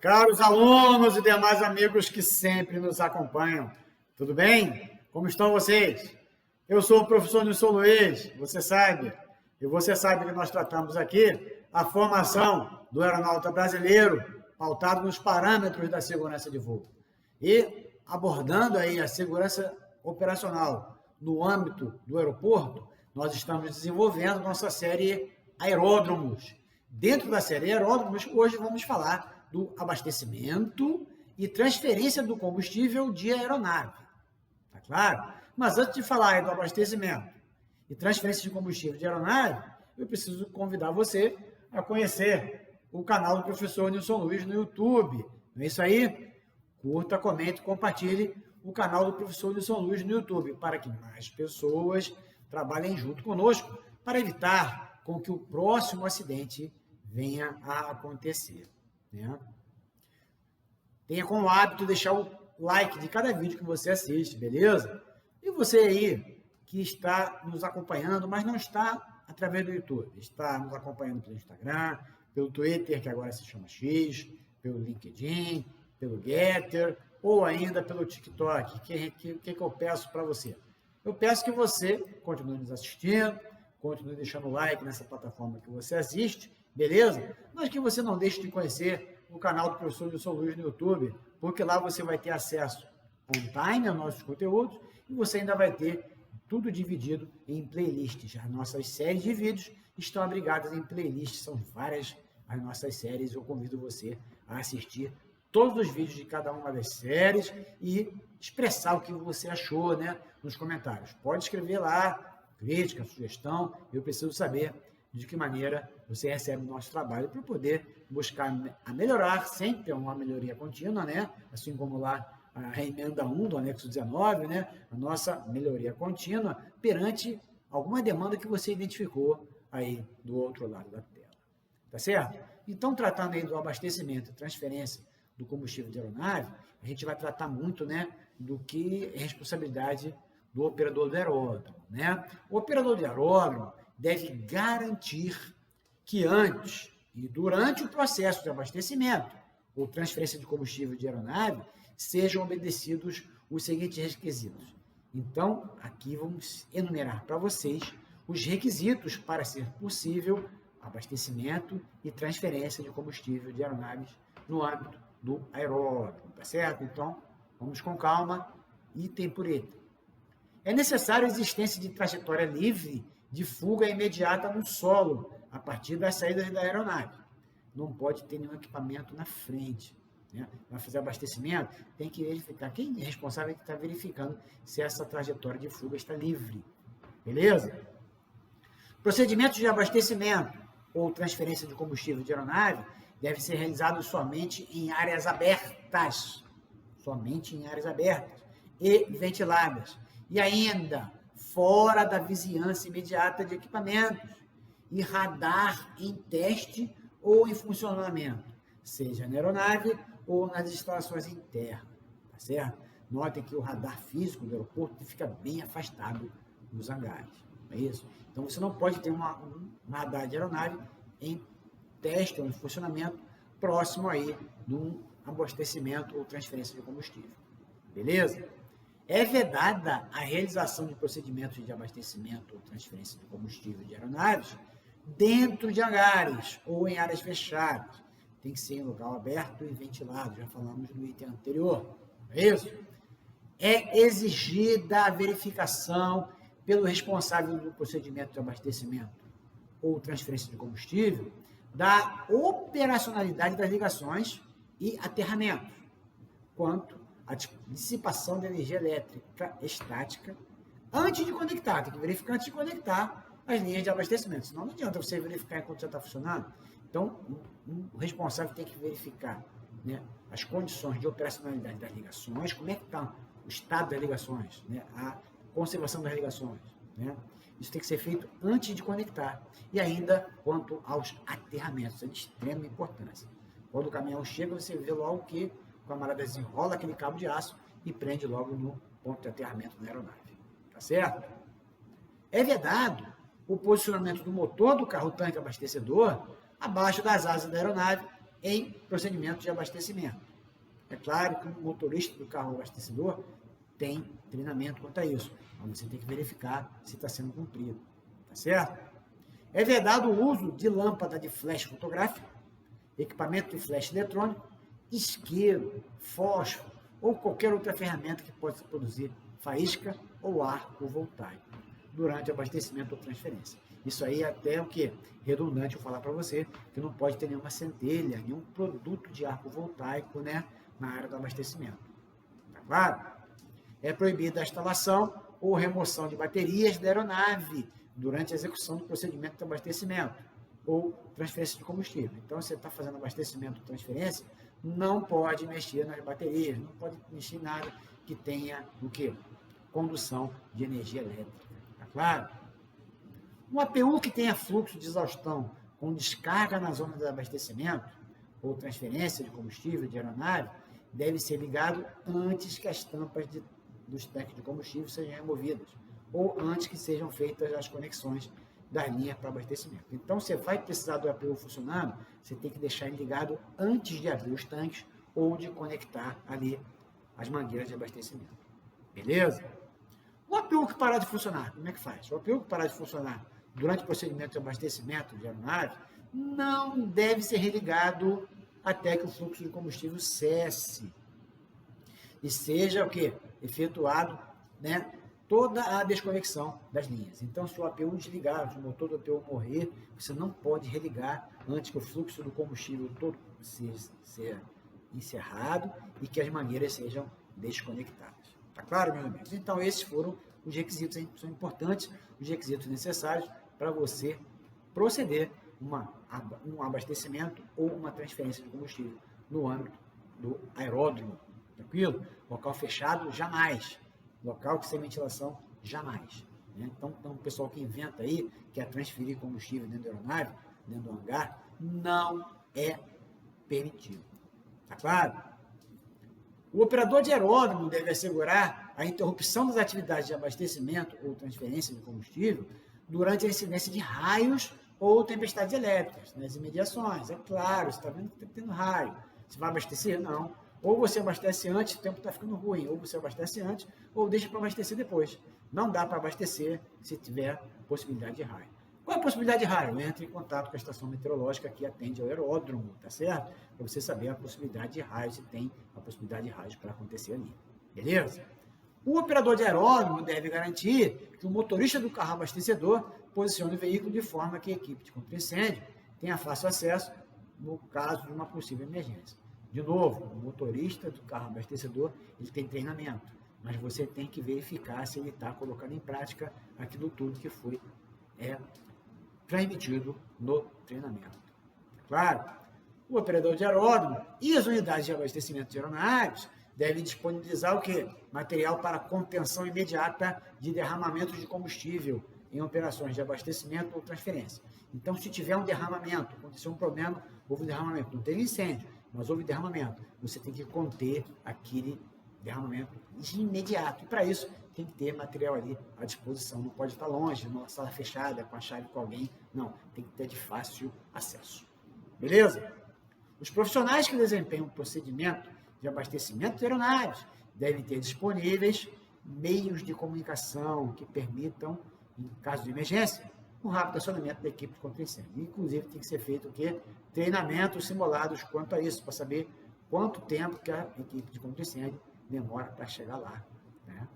Caros alunos e demais amigos que sempre nos acompanham, tudo bem? Como estão vocês? Eu sou o professor Nilson Luiz, você sabe, e você sabe que nós tratamos aqui a formação do aeronauta brasileiro, pautado nos parâmetros da segurança de voo, e abordando aí a segurança operacional no âmbito do aeroporto, nós estamos desenvolvendo nossa série Aeródromos. Dentro da série Aeródromos, hoje vamos falar do abastecimento e transferência do combustível de aeronave. Tá claro? Mas antes de falar do abastecimento e transferência de combustível de aeronave, eu preciso convidar você a conhecer o canal do professor Nilson Luiz no YouTube. Não é isso aí? Curta, comente, compartilhe o canal do professor Nilson Luiz no YouTube para que mais pessoas trabalhem junto conosco para evitar com que o próximo acidente venha a acontecer. Né? Tenha como hábito deixar o like de cada vídeo que você assiste, beleza? E você aí que está nos acompanhando, mas não está através do YouTube, está nos acompanhando pelo Instagram, pelo Twitter, que agora se chama X, pelo LinkedIn, pelo Getter, ou ainda pelo TikTok. O que eu peço para você? Eu peço que você continue nos assistindo, continue deixando o like nessa plataforma que você assiste, beleza? Mas que você não deixe de conhecer o canal do professor Nilson Luiz no YouTube, porque lá você vai ter acesso on-time aos nossos conteúdos e você ainda vai ter tudo dividido em playlists. As nossas séries de vídeos estão abrigadas em playlists, são várias as nossas séries. Eu convido você a assistir todos os vídeos de cada uma das séries e expressar o que você achou, né, nos comentários. Pode escrever lá, crítica, sugestão, eu preciso saber de que maneira você recebe o nosso trabalho para poder buscar a melhorar, sempre uma melhoria contínua, né? Assim como lá a emenda 1 do anexo 19, né? A nossa melhoria contínua perante alguma demanda que você identificou aí do outro lado da tela. Tá certo? Então, tratando aí do abastecimento e transferência do combustível de aeronave, a gente vai tratar muito, né, do que é responsabilidade do operador do aeródromo, né? O operador de aeródromo deve garantir que antes e durante o processo de abastecimento ou transferência de combustível de aeronave sejam obedecidos os seguintes requisitos. Então, aqui vamos enumerar para vocês os requisitos para ser possível abastecimento e transferência de combustível de aeronaves no âmbito do aeródromo, tá certo? Então, vamos com calma, item por item. É necessário a existência de trajetória livre de fuga imediata no solo, a partir das saídas da aeronave. Não pode ter nenhum equipamento na frente. Né? Vai fazer abastecimento, tem que verificar. Quem é responsável é que está verificando se essa trajetória de fuga está livre. Beleza? Procedimentos de abastecimento ou transferência de combustível de aeronave devem ser realizados somente em áreas abertas. Somente em áreas abertas e ventiladas. E ainda fora da vizinhança imediata de equipamentos e radar em teste ou em funcionamento, seja na aeronave ou nas instalações internas, tá certo? Notem que o radar físico do aeroporto fica bem afastado dos hangares, não é isso? Então, você não pode ter um radar de aeronave em teste ou em funcionamento próximo aí de um abastecimento ou transferência de combustível, beleza? É vedada a realização de procedimentos de abastecimento ou transferência de combustível de aeronaves dentro de hangares ou em áreas fechadas. Tem que ser em local aberto e ventilado, já falamos no item anterior. É isso? É exigida a verificação pelo responsável do procedimento de abastecimento ou transferência de combustível da operacionalidade das ligações e aterramentos, quanto a dissipação de energia elétrica estática antes de conectar. Tem que verificar antes de conectar as linhas de abastecimento. Senão não adianta você verificar enquanto já está funcionando. Então, o responsável tem que verificar, né, as condições de operacionalidade das ligações, como é que está o estado das ligações, né, a conservação das ligações. Né? Isso tem que ser feito antes de conectar. E ainda quanto aos aterramentos, é de extrema importância. Quando o caminhão chega, você vê logo que o camarada desenrola aquele cabo de aço e prende logo no ponto de aterramento da aeronave. Tá certo? É vedado o posicionamento do motor do carro-tanque abastecedor abaixo das asas da aeronave em procedimentos de abastecimento. É claro que o motorista do carro abastecedor tem treinamento quanto a isso, mas você tem que verificar se está sendo cumprido, tá certo? É vedado o uso de lâmpada de flash fotográfico, equipamento de flash eletrônico, isqueiro, fósforo ou qualquer outra ferramenta que possa produzir faísca ou arco voltaico durante o abastecimento ou transferência. Isso aí é até o que? Redundante eu falar para você que não pode ter nenhuma centelha, nenhum produto de arco voltaico, né, na área do abastecimento. Tá claro? É proibida a instalação ou remoção de baterias da aeronave durante a execução do procedimento de abastecimento ou transferência de combustível. Então, você está fazendo abastecimento ou transferência, não pode mexer nas baterias, não pode mexer em nada que tenha o quê? Condução de energia elétrica. Tá claro? Um APU que tenha fluxo de exaustão com descarga na zona de abastecimento ou transferência de combustível de aeronave deve ser ligado antes que as tampas dos tanques de combustível sejam removidas ou antes que sejam feitas as conexões das linhas para abastecimento. Então, você vai precisar do APU funcionando, você tem que deixar ele ligado antes de abrir os tanques ou de conectar ali as mangueiras de abastecimento. Beleza? O APU que parar de funcionar, como é que faz? O APU que parar de funcionar durante o procedimento de abastecimento de aeronave não deve ser religado até que o fluxo de combustível cesse e seja o quê? Efetuado, né, toda a desconexão das linhas. Então, se o APU desligar, se o motor do APU morrer, você não pode religar antes que o fluxo do combustível todo seja encerrado e que as mangueiras sejam desconectadas. Tá claro, meus amigos? Então, esses foram os requisitos, são importantes, os requisitos necessários para você proceder um abastecimento ou uma transferência de combustível no âmbito do aeródromo. Tranquilo? Local fechado, jamais. Local sem ventilação, jamais. Né? Então, o pessoal que inventa aí, quer transferir combustível dentro da aeronave, dentro do hangar, não é permitido. Tá claro? O operador de aeródromo deve assegurar a interrupção das atividades de abastecimento ou transferência de combustível durante a incidência de raios ou tempestades elétricas nas imediações. É claro, você está vendo que está tendo raio. Você vai abastecer? Não. Ou você abastece antes, o tempo está ficando ruim. Ou você abastece antes, ou deixa para abastecer depois. Não dá para abastecer se tiver possibilidade de raio. Qual é a possibilidade de raio? Entre em contato com a estação meteorológica que atende ao aeródromo, tá certo? Para você saber a possibilidade de raio, se tem a possibilidade de raios para acontecer ali. Beleza? O operador de aeródromo deve garantir que o motorista do carro abastecedor posicione o veículo de forma que a equipe de contra-incêndio tenha fácil acesso no caso de uma possível emergência. De novo, o motorista do carro abastecedor, ele tem treinamento, mas você tem que verificar se ele está colocando em prática aquilo tudo que foi transmitido no treinamento. Claro, o operador de aeródromo e as unidades de abastecimento de aeronaves devem disponibilizar o quê? Material para contenção imediata de derramamento de combustível em operações de abastecimento ou transferência. Então, se tiver um derramamento, aconteceu um problema, houve um derramamento, não teve incêndio, mas houve derramamento, você tem que conter aquele derramamento de imediato. E para isso, tem que ter material ali à disposição. Não pode estar longe, numa sala fechada, com a chave com alguém. Não, tem que ter de fácil acesso. Beleza? Os profissionais que desempenham o procedimento de abastecimento de aeronaves devem ter disponíveis meios de comunicação que permitam, em caso de emergência, um rápido acionamento da equipe de contra-incêndio. Inclusive, tem que ser feito o quê? Treinamentos simulados quanto a isso, para saber quanto tempo que a equipe de contra-incêndio demora para chegar lá. Né?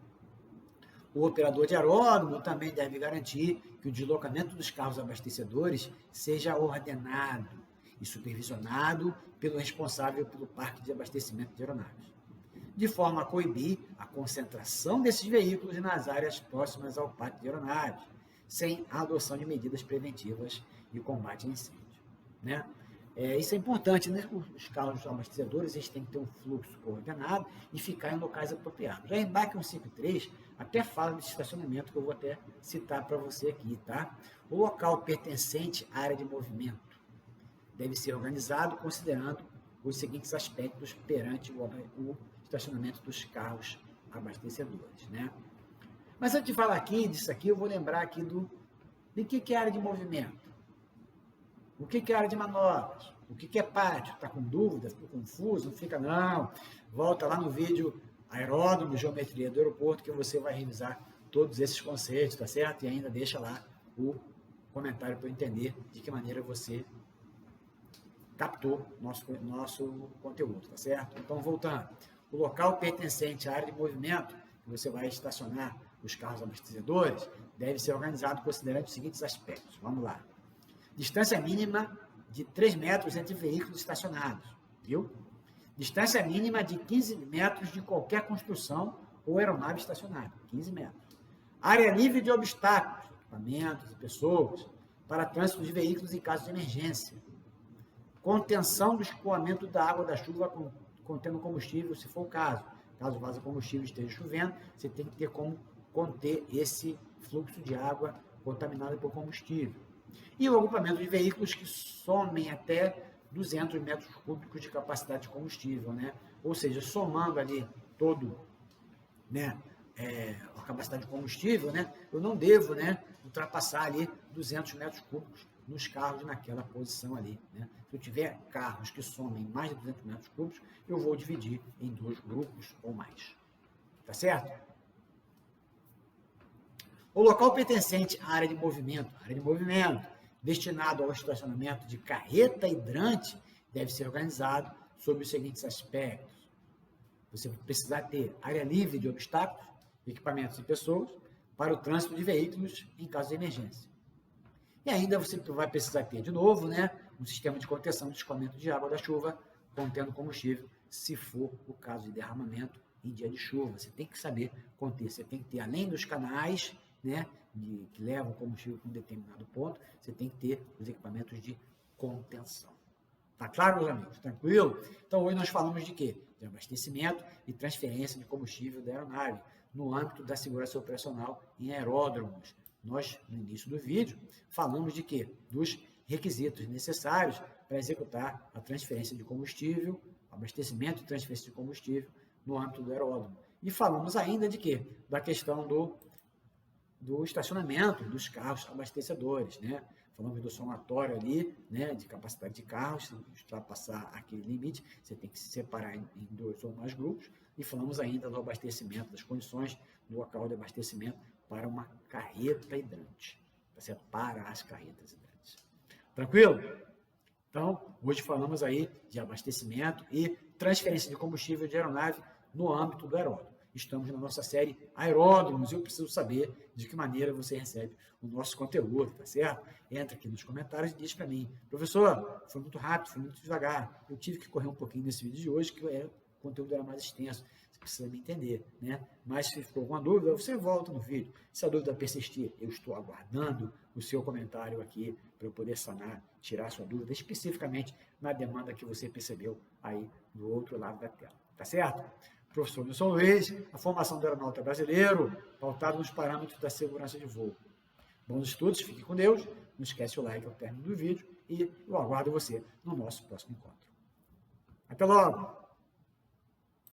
O operador de aeródromo também deve garantir que o deslocamento dos carros abastecedores seja ordenado e supervisionado pelo responsável pelo parque de abastecimento de aeronaves, de forma a coibir a concentração desses veículos nas áreas próximas ao parque de aeronaves, sem a adoção de medidas preventivas de combate a incêndio. Né? Isso é importante, né? Os carros abastecedores eles têm que ter um fluxo coordenado e ficar em locais apropriados. Já embarque 153 até fala de estacionamento, que eu vou até citar para você aqui. Tá? O local pertencente à área de movimento deve ser organizado considerando os seguintes aspectos perante o estacionamento dos carros abastecedores. Né? Mas antes de falar aqui disso aqui, eu vou lembrar aqui de que é área de movimento. O que é área de manobras? O que é pátio? Está com dúvida? Ficou confuso? Não fica não. Volta lá no vídeo Aeródromo, Geometria do Aeroporto, que você vai revisar todos esses conceitos, tá certo? E ainda deixa lá o comentário para eu entender de que maneira você captou nosso conteúdo, tá certo? Então, voltando. O local pertencente à área de movimento, que você vai estacionar os carros abastecedores, deve ser organizado considerando os seguintes aspectos. Vamos lá. Distância mínima de 3 metros entre veículos estacionados, viu? Distância mínima de 15 metros de qualquer construção ou aeronave estacionada, 15 metros. Área livre de obstáculos, equipamentos e pessoas, para trânsito de veículos em caso de emergência. Contenção do escoamento da água da chuva contendo combustível, se for o caso. Caso vaza combustível e esteja chovendo, você tem que ter como conter esse fluxo de água contaminada por combustível. E o agrupamento de veículos que somem até 200 metros cúbicos de capacidade de combustível, né? Ou seja, somando ali todo, né, a capacidade de combustível, né, eu não devo, né, ultrapassar ali 200 metros cúbicos nos carros naquela posição ali, né? Se eu tiver carros que somem mais de 200 metros cúbicos, eu vou dividir em 2 grupos ou mais. Tá certo? O local pertencente à área de movimento, destinado ao estacionamento de carreta hidrante, deve ser organizado sob os seguintes aspectos. Você vai precisar ter área livre de obstáculos, equipamentos e pessoas para o trânsito de veículos em caso de emergência. E ainda você vai precisar ter, de novo, né, um sistema de contenção de escoamento de água da chuva, contendo combustível, se for o caso de derramamento em dia de chuva. Você tem que saber conter, você tem que ter, além dos canais, né, que levam combustível para um determinado ponto, você tem que ter os equipamentos de contenção. Tá claro, meus amigos? Tranquilo? Então, hoje nós falamos de quê? De abastecimento e transferência de combustível da aeronave, no âmbito da segurança operacional em aeródromos. Nós, no início do vídeo, falamos de quê? Dos requisitos necessários para executar a transferência de combustível, abastecimento e transferência de combustível no âmbito do aeródromo. E falamos ainda de quê? Da questão do estacionamento dos carros abastecedores, né? Falamos do somatório ali, né, de capacidade de carros, se ultrapassar aquele limite, você tem que se separar em 2 ou mais grupos, e falamos ainda do abastecimento, das condições do local de abastecimento para uma carreta hidrante, tá certo? Para as carretas hidrantes. Tranquilo? Então, hoje falamos aí de abastecimento e transferência de combustível de aeronave no âmbito do aeródromo. Estamos na nossa série Aeródromos e eu preciso saber de que maneira você recebe o nosso conteúdo, tá certo? Entra aqui nos comentários e diz para mim, professor, foi muito rápido, foi muito devagar, eu tive que correr um pouquinho nesse vídeo de hoje, que o conteúdo era mais extenso, você precisa me entender, né? Mas se ficou alguma dúvida, você volta no vídeo. Se a dúvida persistir, eu estou aguardando o seu comentário aqui para eu poder sanar, tirar a sua dúvida, especificamente na demanda que você percebeu aí do outro lado da tela, tá certo? Professor Nilson Luiz, a formação do aeronauta brasileiro, pautado nos parâmetros da segurança de voo. Bons estudos, fique com Deus, não esquece o like ao término do vídeo e eu aguardo você no nosso próximo encontro. Até logo!